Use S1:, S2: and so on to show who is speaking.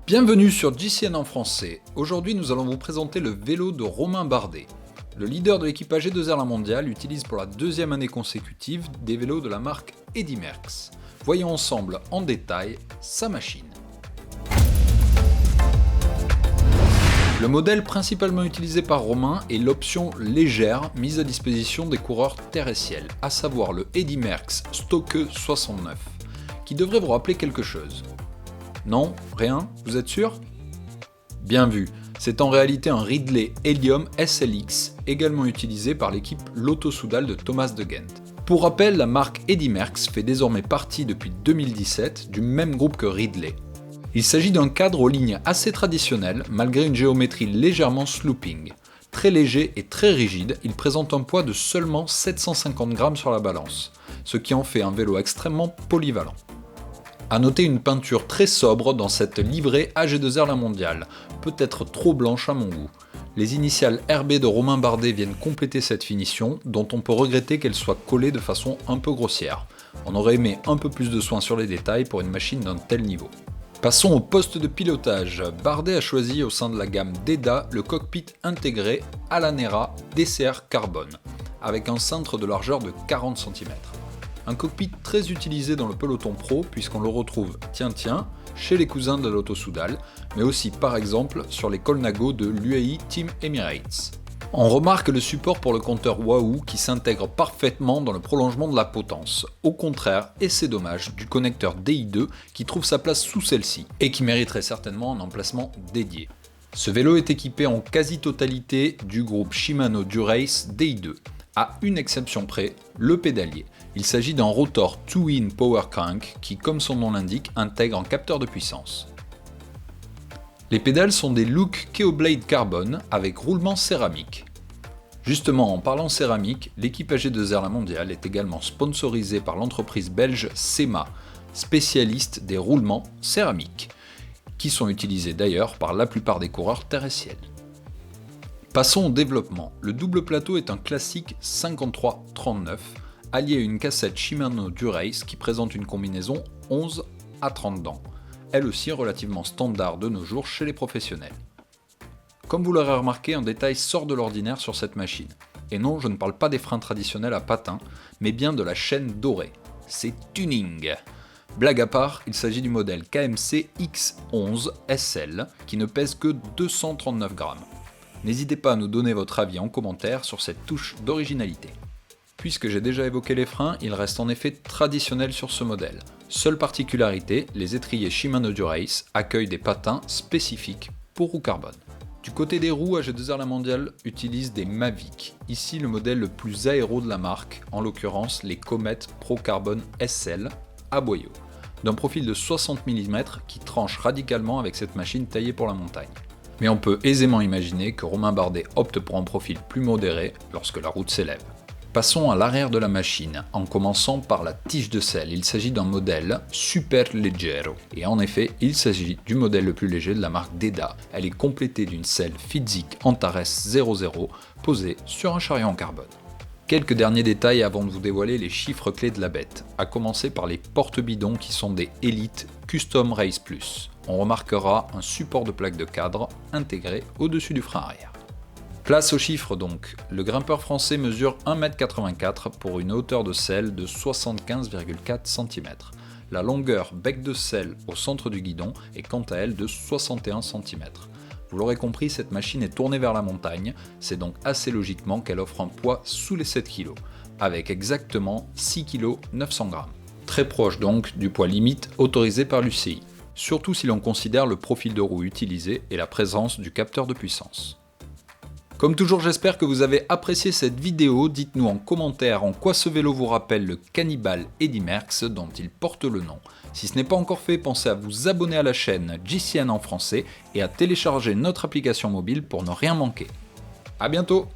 S1: Bienvenue sur JCN en français. Aujourd'hui, nous allons vous présenter le vélo de Romain Bardet. Le leader de l'équipe AG2R La Mondiale utilise pour la deuxième année consécutive des vélos de la marque Eddy Merckx. Voyons ensemble en détail sa machine. Le modèle principalement utilisé par Romain est l'option légère mise à disposition des coureurs terre et ciel, à savoir le Eddy Merckx Stokke 69, qui devrait vous rappeler quelque chose. Non? Rien? Vous êtes sûr? Bien vu, c'est en réalité un Ridley Helium SLX, également utilisé par l'équipe Lotto Soudal de Thomas de Gendt. Pour rappel, la marque Eddy Merckx fait désormais partie depuis 2017 du même groupe que Ridley. Il s'agit d'un cadre aux lignes assez traditionnelles, malgré une géométrie légèrement slooping. Très léger et très rigide, il présente un poids de seulement 750 grammes sur la balance, ce qui en fait un vélo extrêmement polyvalent. A noter une peinture très sobre dans cette livrée AG2R La Mondiale, peut-être trop blanche à mon goût. Les initiales RB de Romain Bardet viennent compléter cette finition, dont on peut regretter qu'elle soit collée de façon un peu grossière. On aurait aimé un peu plus de soin sur les détails pour une machine d'un tel niveau. Passons au poste de pilotage. Bardet a choisi au sein de la gamme DEDA le cockpit intégré Alanera DCR Carbone, avec un cintre de largeur de 40 cm. Un cockpit très utilisé dans le peloton pro puisqu'on le retrouve, chez les cousins de Lotto Soudal, mais aussi par exemple sur les Colnago de l'UAE Team Emirates. On remarque le support pour le compteur Wahoo qui s'intègre parfaitement dans le prolongement de la potence, au contraire, et c'est dommage, du connecteur DI2 qui trouve sa place sous celle-ci, et qui mériterait certainement un emplacement dédié. Ce vélo est équipé en quasi-totalité du groupe Shimano Dura-Ace DI2, à une exception près, le pédalier. Il s'agit d'un rotor Two-in Power Crank qui, comme son nom l'indique, intègre un capteur de puissance. Les pédales sont des Look Keoblade Carbone avec roulement céramique. Justement, en parlant céramique, l'équipe AG2R La Mondiale est également sponsorisée par l'entreprise belge SEMA, spécialiste des roulements céramiques, qui sont utilisés d'ailleurs par la plupart des coureurs terre et ciel. Passons au développement. Le double plateau est un classique 53-39, allié à une cassette Shimano Dura-Ace qui présente une combinaison 11 à 30 dents, elle aussi relativement standard de nos jours chez les professionnels. Comme vous l'aurez remarqué, un détail sort de l'ordinaire sur cette machine. Et non, je ne parle pas des freins traditionnels à patins, mais bien de la chaîne dorée. C'est tuning. Blague à part, il s'agit du modèle KMC X11 SL qui ne pèse que 239 grammes. N'hésitez pas à nous donner votre avis en commentaire sur cette touche d'originalité. Puisque j'ai déjà évoqué les freins, il reste en effet traditionnel sur ce modèle. Seule particularité, les étriers Shimano Dura-Ace accueillent des patins spécifiques pour roues carbone. Du côté des roues, AG2R La Mondiale utilise des Mavic, ici le modèle le plus aéro de la marque, en l'occurrence les Comet Pro Carbon SL à boyau, d'un profil de 60 mm qui tranche radicalement avec cette machine taillée pour la montagne. Mais on peut aisément imaginer que Romain Bardet opte pour un profil plus modéré lorsque la route s'élève. Passons à l'arrière de la machine, en commençant par la tige de selle. Il s'agit d'un modèle Super Leggero. Et en effet, il s'agit du modèle le plus léger de la marque DEDA. Elle est complétée d'une selle Fizik Antares 00 posée sur un chariot en carbone. Quelques derniers détails avant de vous dévoiler les chiffres clés de la bête, à commencer par les porte-bidons qui sont des Elite Custom Race Plus. On remarquera un support de plaque de cadre intégré au-dessus du frein arrière. Place aux chiffres donc, le grimpeur français mesure 1,84 m pour une hauteur de selle de 75,4 cm. La longueur bec de selle au centre du guidon est quant à elle de 61 cm. Vous l'aurez compris, cette machine est tournée vers la montagne, c'est donc assez logiquement qu'elle offre un poids sous les 7 kg, avec exactement 6 kg 900 g. Très proche donc du poids limite autorisé par l'UCI, surtout si l'on considère le profil de roue utilisé et la présence du capteur de puissance. Comme toujours, j'espère que vous avez apprécié cette vidéo. Dites-nous en commentaire en quoi ce vélo vous rappelle le Cannibal Eddy Merckx dont il porte le nom. Si ce n'est pas encore fait, pensez à vous abonner à la chaîne JCN en français et à télécharger notre application mobile pour ne rien manquer. A bientôt!